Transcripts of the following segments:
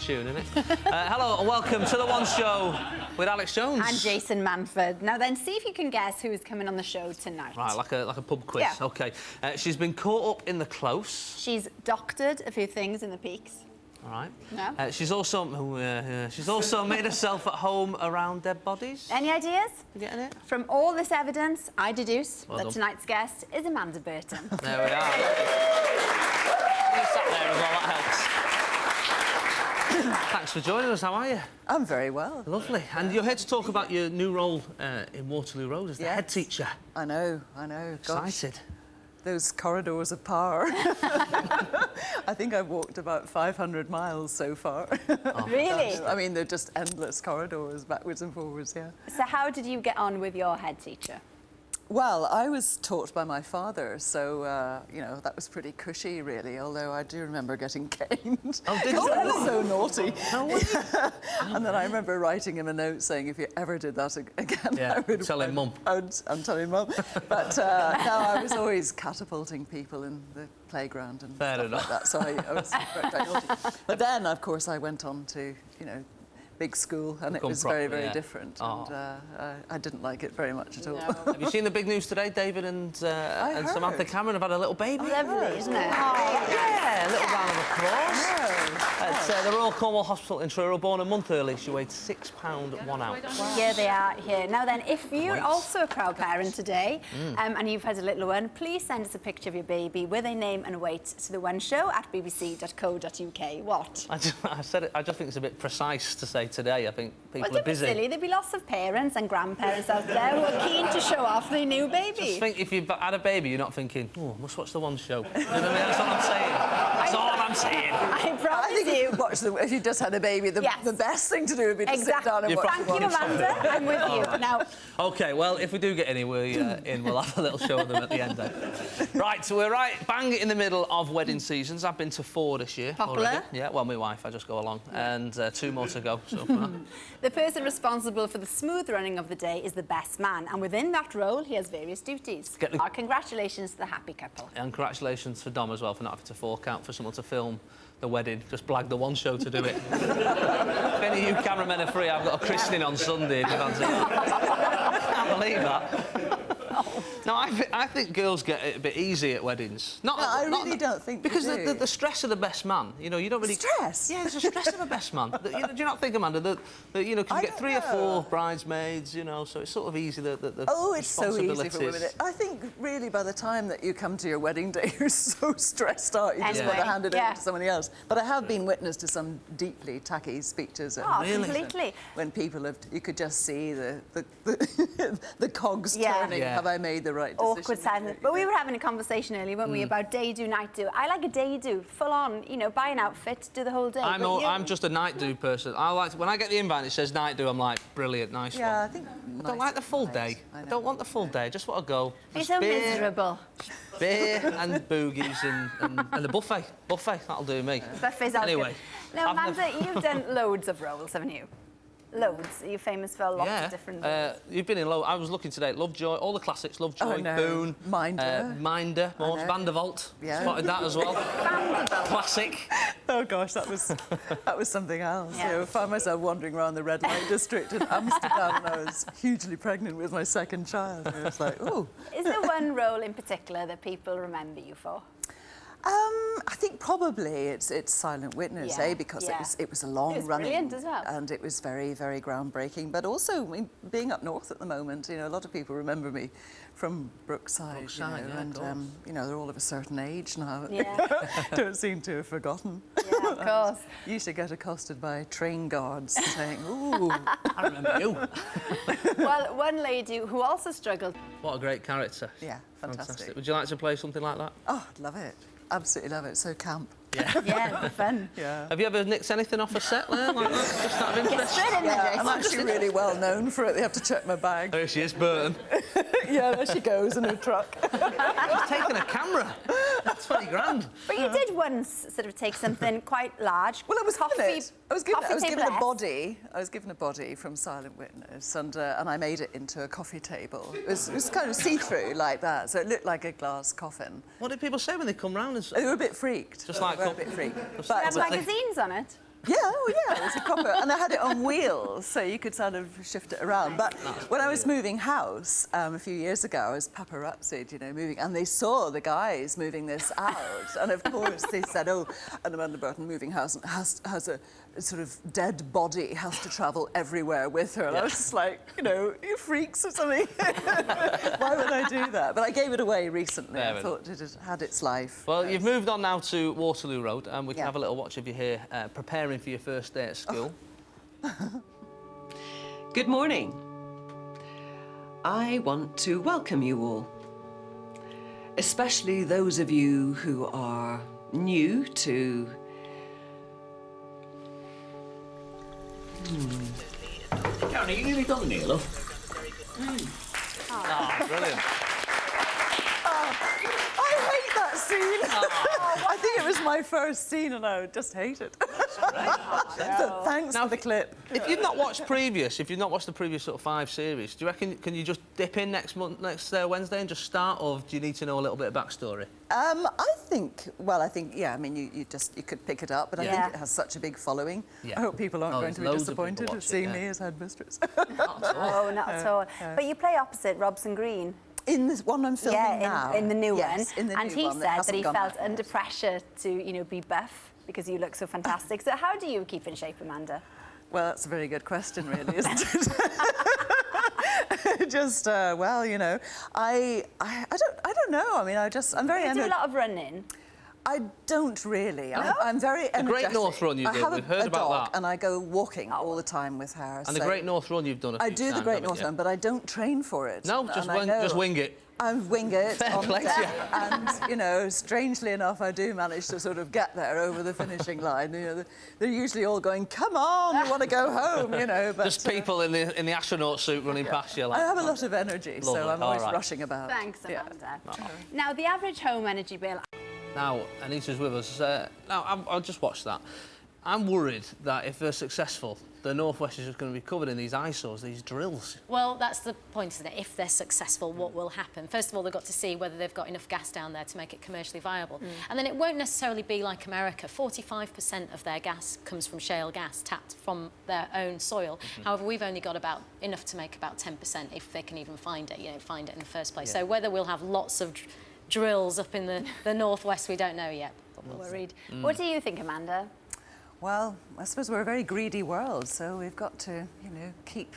tune, isn't it? Hello and welcome to The One Show with Alex Jones. And Jason Manford. Now then, see if you can guess who's coming on the show tonight. Right, like a pub quiz. Yeah. OK. She's been caught up in the close. She's doctored a few things in the peaks. All right. No. She's also made herself at home around dead bodies. Any ideas? You getting it? From all this evidence, I deduce Well that done. tonight's guest is Amanda Burton. There we are. You sat there as well, that helps. Thanks for joining us. How are you? I'm very well. Lovely. And you're here to talk about your new role in Waterloo Road as the head Yes. teacher. I know. Gosh, Excited. those corridors of power. I think I've walked about 500 miles so far. Oh. Really? I mean, they're just endless corridors, backwards and forwards, yeah. So how did you get on with your head teacher? Well, I was taught by my father, so, you know, that was pretty cushy, really, although I do remember getting caned. Oh, did you? I was so naughty. How were you? And then I remember writing him a note saying, if you ever did that again, Yeah, I would... tell him Mum. I'm telling Mum. But, no, I was always catapulting people in the playground and Fair stuff enough. like that, so I was very naughty. But then, of course, I went on to, you know, big school, and it Become was proper, very, very yeah. different, Oh. and I didn't like it very much at all. Have you seen the big news today? David and Samantha heard. Cameron have had a little baby. Lovely, isn't it? Oh, yeah, a little round of applause. At the Royal Cornwall Hospital in Truro, born a month early. She weighed £6 1 ounce. Here they are here. Now then, if you're Right. also a proud parent today and you've had a little one, please send us a picture of your baby with a name and weight to the one show at bbc.co.uk. What? I said it. I just think it's a bit precise to say today. I think people Well, are don't be busy. silly. There'd be lots of parents and grandparents out there who are keen to show off their new baby. Just think, if you've had a baby, you're not thinking, oh, I must watch the One Show. You know what I mean? That's what I'm saying. That's all I'm saying. I promise I think you. if you just had a baby, the best thing to do would be to sit down and You're watch. Thank you, Amanda. I'm with you. Now, OK, well, if we do get any, we'll have a little show of them at the end then. Right, so we're right bang in the middle of wedding seasons. I've been to 4 this year. Popular? Already. Yeah, well, my wife, I just go along. And 2 more to go so far. the person responsible for the smooth running of the day is the best man, and within that role, he has various duties. Our congratulations to the happy couple. And congratulations for Dom as well for not having to fork out for someone to film the wedding. Just blagged the One Show to do it. If any of you cameramen are free, I've got a christening on Sunday. If you fancy it. I can't believe that. No, I think girls get it a bit easy at weddings. I really don't think they because do. the stress of the best man. You know, you don't really Stress? Yeah, there's a stress of a best man. Do you not think, Amanda, that you know, 'cause you get 3 or 4 bridesmaids, you know, so it's sort of easy the Oh, it's so easy for women. responsibilities. I think really by the time that you come to your wedding day, you're so stressed out, you just want to Anyway, hand it yeah. over to somebody else. But I have been witness to some deeply tacky speeches. Oh, Really? completely. When people have, you could just see the cogs Yeah. turning. Yeah. Have I made the right decision? Awkward silence. But we were having a conversation earlier, weren't we, about day do, night do. I like a day do, full on, you know, buy an outfit, do the whole day. I'm just a night do person. I like when I get the invite and it says night do, I'm like, brilliant, nice Yeah, one. I think. I don't like the full day. I I know. don't want the full day. I just want to go. You're Just so miserable. Beer and boogies and the buffet. Buffet, that'll do me. Buffets are Anyway, good. Now, I've Amanda, you've done loads of roles, haven't you? Loads. You're famous for lots of different roles. You've been in I was looking today. Lovejoy, all the classics. Lovejoy, Oh, no. Boone, Minder. Minder, Morse, Vandervolt. Yeah. Spotted that as well. Vanderbilt. Classic. Oh gosh, that was something else. Yeah. You know, I found myself wandering around the red light district in Amsterdam when I was hugely pregnant with my 2nd child. And it was like, oh. Is there one role in particular that people remember you for? I think probably it's Silent Witness, Yeah, because yeah. it was a long It was running, brilliant as well. and it was very, very groundbreaking. But also, I mean, being up north at the moment, you know, a lot of people remember me from Brookside, Brookside, you know, yeah, of and course. you know, they're all of a certain age now. Yeah. Don't seem to have forgotten. Yeah, of course. Used to get accosted by train guards saying, "Ooh." I remember you. Well, one lady who also struggled. What a great character. Yeah, fantastic. Would you like to play something like that? Oh, I'd love it. Absolutely love it. So camp. Yeah. Yeah, it'd be fun. Yeah. Have you ever nicked anything off a set there like that? Just out of Get interest? straight in there, Yeah, Jason. I'm actually really well known for it. They have to check my bag. There she is, Burton. Yeah, there she goes in her truck. She's taking a camera. That's 20 grand. But you did once sort of take something quite large. Well, I was given it. I was given a table-esque. body. I was given a body from Silent Witness, and I made it into a coffee table. It was kind of see-through like that, so it looked like a glass coffin. What did people say when they come round? They were a bit freaked. Just like they were a bit freaked. It had magazines on it. Yeah, oh yeah, it was a proper, and I had it on wheels, so you could sort of shift it around. But when I was moving house a few years ago, I was paparazzi'd, you know, moving, and they saw the guys moving this out, and of course they said, "Oh, and Amanda Burton moving house has a sort of dead body, has to travel everywhere with her." And I was just like, you know, you freaks or something. Why would I do that? But I gave it away recently. I thought it had its life. Well, you've moved on now to Waterloo Road, and we can have a little watch of you here preparing for your first day at school. Good morning. I want to welcome you all, especially those of you who are new to... Karen, are you nearly done here, love? Ah, brilliant. I hate that scene. I think it was my first scene and I just hate it. So thanks for the clip. If you've not watched the previous sort of 5 series, do you reckon can you just dip in next Wednesday and just start, or do you need to know a little bit of backstory? I think, yeah, I mean, you could pick it up, but I think it has such a big following. I hope people aren't going to be disappointed at seeing me as headmistress. Not at all. Oh, not at all. But you play opposite Robson Green. In this one I'm filming now? in the new one. In the and new he one said that he felt under pressure to, you know, be buff because you look so fantastic. So how do you keep in shape, Amanda? Well, that's a very good question, really, isn't it? Just, well, you know, I don't know. I mean, I'm very... You do a lot of running. I don't really. No? I'm very energetic. The Great North Run you did, we've heard about that. And I go walking all the time with her. And the Great North Run you've done a few times, I do the Great North Run, but I don't train for it. No, just wing it. I wing it. Fair play to you. And, you know, strangely enough, I do manage to sort of get there over the finishing line. You know, they're usually all going, "Come on, we want to go home," you know. But just people in the astronaut suit running past you. Like, I have a lot of energy, so I'm always right. rushing about. Thanks, Amanda. Now, the average home energy bill... Now, Anita's with us. Now, I'll just watch that. I'm worried that if they're successful, the Northwest is just going to be covered in these eyesores, these drills. Well, that's the point, isn't it? If they're successful, what will happen? First of all, they've got to see whether they've got enough gas down there to make it commercially viable. And then it won't necessarily be like America. 45% of their gas comes from shale gas, tapped from their own soil. However, we've only got about enough to make about 10% if they can even find it, you know, find it in the first place. So whether we'll have lots of drills up in the Northwest, we don't know yet, but we're worried. What do you think, Amanda? Well, I suppose we're a very greedy world, so we've got to, you know, keep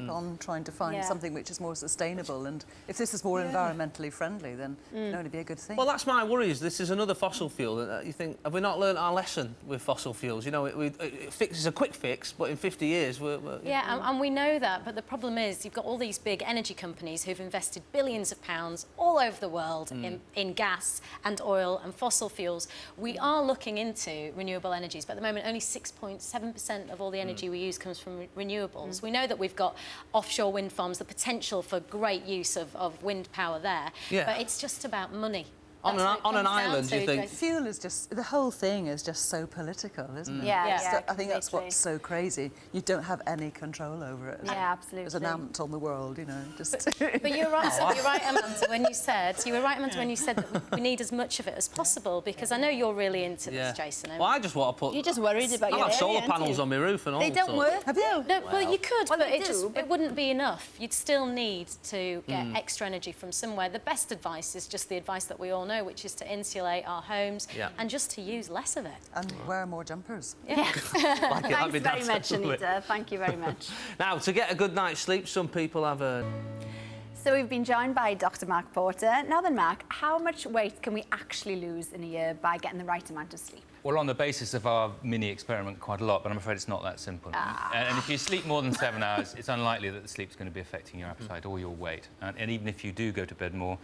on trying to find something which is more sustainable. And if this is more environmentally friendly, then it can only be a good thing. Well, that's my worry, is this is another fossil fuel. You think, have we not learned our lesson with fossil fuels? You know, it's a quick fix, but in 50 years, we're and we know that, but the problem is you've got all these big energy companies who've invested billions of pounds all over the world in gas and oil and fossil fuels. We are looking into renewable energies, but at the moment only 6.7% of all the energy we use comes from renewables. We know that we've got offshore wind farms, the potential for great use of wind power there, but it's just about money. On an island, do you think? Fuel is just, the whole thing is just so political, isn't it? I think that's what's so crazy. You don't have any control over it. Yeah, absolutely. There's an ant on the world, you know. Just. But you're right. You're right, Amanda, when you said that we need as much of it as possible, because I know you're really into this, Jason. Well, I just want to put. You're just worried about your I have area, solar aren't panels you? on my roof and all. They don't work. Have you? No, well, you could, Well, but they it do, it wouldn't be enough. You'd still need to get extra energy from somewhere. The best advice is just the advice that we all know, which is to insulate our homes and just to use less of it. And wear more jumpers. Thanks very much, Anita. Thank you very much. Now, to get a good night's sleep, some people have a... So we've been joined by Dr. Mark Porter. Now then, Mark, how much weight can we actually lose in a year by getting the right amount of sleep? Well, on the basis of our mini experiment, quite a lot, but I'm afraid it's not that simple. And if you sleep more than 7 hours, it's unlikely that the sleep's going to be affecting your appetite or your weight. And even if you do go to bed more,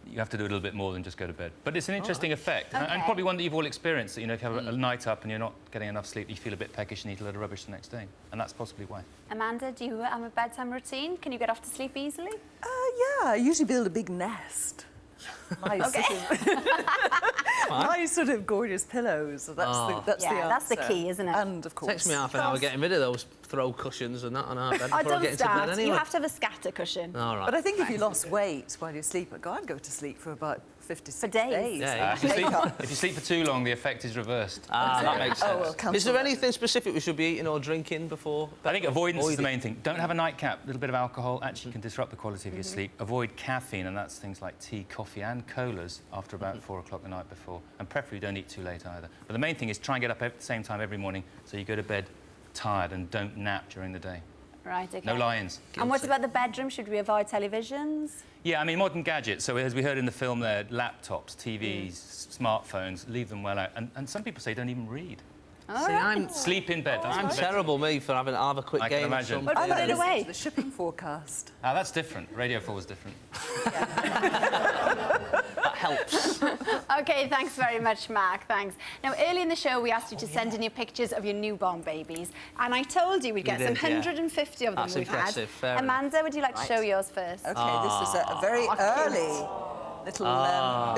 you have to do a little bit more than just go to bed. But it's an interesting effect, and probably one that you've all experienced, that, you know, if you have a night up and you're not getting enough sleep, you feel a bit peckish and eat a load of rubbish the next day. And that's possibly why. Amanda, do you have a bedtime routine? Can you get off to sleep easily? Yeah, I usually build a big nest. Nice sort of gorgeous pillows. That's the answer. That's the key, isn't it? And of course, Takes me half an hour getting rid of those throw cushions and that on our bed Oh, before I don't get into bed start. anyway. You have to have a scatter cushion. All right. But I think if you lost weight while you sleep, I'd go to sleep for about 56 For days. Yeah, If you sleep for too long, the effect is reversed. that makes sense. Oh, well, cancel Is there that. anything specific we should be eating or drinking before? I think avoidance is the Avoid it. main thing. Don't have a nightcap. A little bit of alcohol actually can disrupt the quality of your sleep. Avoid caffeine, and that's things like tea, coffee and colas after about 4 o'clock the night before. And preferably don't eat too late either. But the main thing is try and get up at the same time every morning so you go to bed tired and don't nap during the day. Right, okay. No lie-ins. And what about the bedroom? Should we avoid televisions? Yeah, I mean, modern gadgets. So as we heard in the film there, laptops, TVs, smartphones, leave them well out. And some people say don't even read. All See, right. Sleep in bed. That's I'm better. terrible, me, for having to have a quick I can game. imagine. Or What something. about put it away? The shipping forecast. Ah, that's different. Radio 4 is different. That helps. OK, thanks very much, Mark. Thanks. Now, early in the show, we asked you to send in your pictures of your newborn babies. And I told you we'd get did, some yeah. 150 of them That's we've impressive. had. Fair Amanda, would you like to show yours first? OK, this is a very early little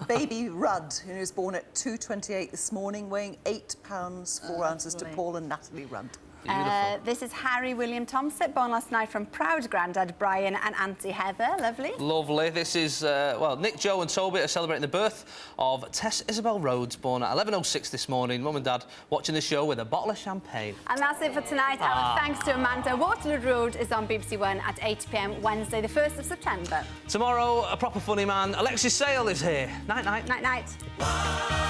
baby Rudd, who was born at 2:28 this morning, weighing 8 pounds 4 ounces to Paul and Natalie Rudd. This is Harry William Thompson, born last night from proud granddad Brian and Auntie Heather. Lovely. Lovely. This is, well, Nick, Joe and Toby are celebrating the birth of Tess Isabel Rhodes, born at 11:06 this morning. Mum and Dad watching the show with a bottle of champagne. And that's it for tonight. Our thanks to Amanda. Waterloo Road is on BBC One at 8 p.m. Wednesday, the 1st of September. Tomorrow, a proper funny man, Alexis Sale, is here. Night-night. Night-night.